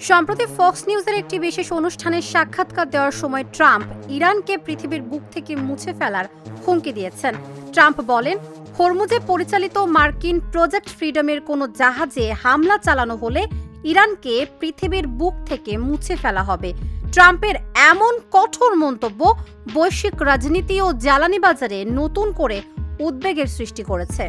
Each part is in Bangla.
সম্প্রতি ফক্স নিউজের একটি বিশেষ অনুষ্ঠানে সাক্ষাৎকার দেওয়ার সময় ট্রাম্প ইরানকে পৃথিবীর বুক থেকে মুছে ফেলার হুমকি দিয়েছেন। ট্রাম্প বলেন, হরমুজে পরিচালিত মার্কিন প্রজেক্ট ফ্রিডমের কোনো জাহাজে হামলা চালানো হলে ইরানকে পৃথিবীর বুক থেকে মুছে ফেলা হবে। ট্রাম্পের এমন কঠোর মন্তব্য বৈশ্বিক রাজনীতি ও জ্বালানি বাজারে নতুন করে উদ্বেগের সৃষ্টি করেছে।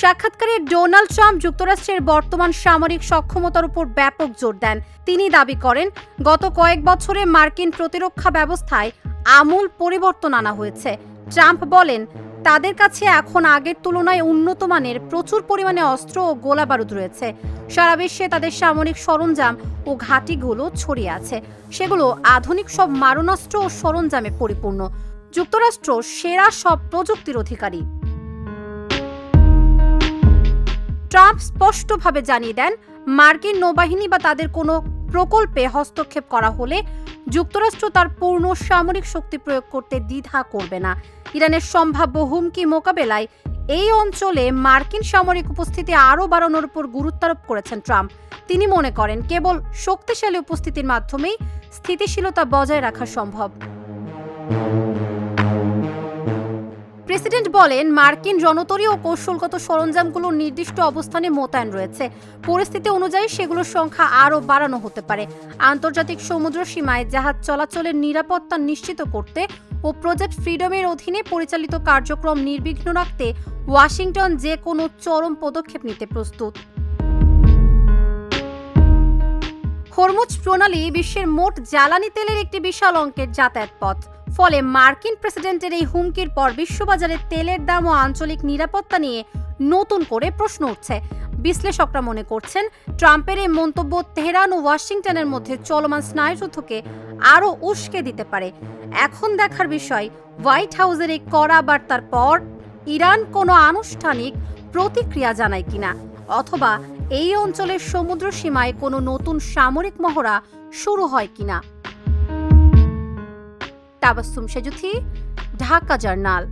সাক্ষাৎকারে ডোনাল্ড ট্রাম্প যুক্তরাষ্ট্রের বর্তমান সামরিক সক্ষমতার উপর ব্যাপক জোর দেন। তিনি দাবি করেন, গত কয়েক বছরে মার্কিন প্রতিরক্ষা ব্যবস্থায় আমূল পরিবর্তন আনা হয়েছে। ট্রাম্প বলেন, তাদের কাছে এখন আগের তুলনায় উন্নত মানের প্রচুর পরিমাণে অস্ত্র ও গোলাবারুদ রয়েছে। সারা বিশ্বে তাদের সামরিক সরঞ্জাম ও ঘাঁটিগুলো ছড়িয়ে আছে। সেগুলো আধুনিক সব মারণাস্ত্র ও সরঞ্জামে পরিপূর্ণ। যুক্তরাষ্ট্র সেরা সব প্রযুক্তির অধিকারী। ট্রাম্প স্পষ্টভাবে জানিয়ে দেন, মার্কিন নৌবাহিনী বা তাদের কোনো প্রকল্পে হস্তক্ষেপ করা হলে যুক্তরাষ্ট্র তার পূর্ণ সামরিক শক্তি প্রয়োগ করতে দ্বিধা করবে না। ইরানের সম্ভাব্য হুমকি মোকাবেলায় এই অঞ্চলে মার্কিন সামরিক উপস্থিতি আরও বাড়ানোর উপর গুরুত্ব আরোপ করেছেন ট্রাম্প। তিনি মনে করেন, কেবল শক্তিশালী উপস্থিতির মাধ্যমেই স্থিতিশীলতা বজায় রাখা সম্ভব। প্রেসিডেন্ট বলেন, মার্কিন রণতরী ও কৌশলগত সরঞ্জামগুলো নির্দিষ্ট অবস্থানে মোতায়েন রয়েছে। পরিস্থিতি অনুযায়ী সেগুলোর সংখ্যা আরও বাড়ানো হতে পারে। আন্তর্জাতিক সমুদ্র সীমায় জাহাজ চলাচলের নিরাপত্তা নিশ্চিত করতে ও প্রজেক্ট ফ্রিডমের অধীনে পরিচালিত কার্যক্রম নির্বিঘ্ন রাখতে ওয়াশিংটন যে কোনো চরম পদক্ষেপ নিতে প্রস্তুত। হরমুজ প্রণালী বিশ্বের মোট জ্বালানি তেলের একটি বিশাল অঙ্কের যাতায়াত পথ। ফলে মার্কিন প্রেসিডেন্টের এই হুমকির পর বিশ্ববাজারে তেলের দাম ও আঞ্চলিক নিরাপত্তা নিয়ে নতুন করে প্রশ্ন উঠছে। বিশ্লেষকরা মনে করছেন, ট্রাম্পের এই মন্তব্য তেহরান ও ওয়াশিংটনের মধ্যে চলমান স্নায়ুযুদ্ধকে আরও উস্কে দিতে পারে। এখন দেখার বিষয়, হোয়াইট হাউসের এই কড়া বার্তার পর ইরান কোনো আনুষ্ঠানিক প্রতিক্রিয়া জানায় কিনা, অথবা এই অঞ্চলের সমুদ্র সীমায় কোনো নতুন সামরিক মহড়া শুরু হয় কিনা। তাবাসসুম সেজুথি, ঢাকা জার্নাল।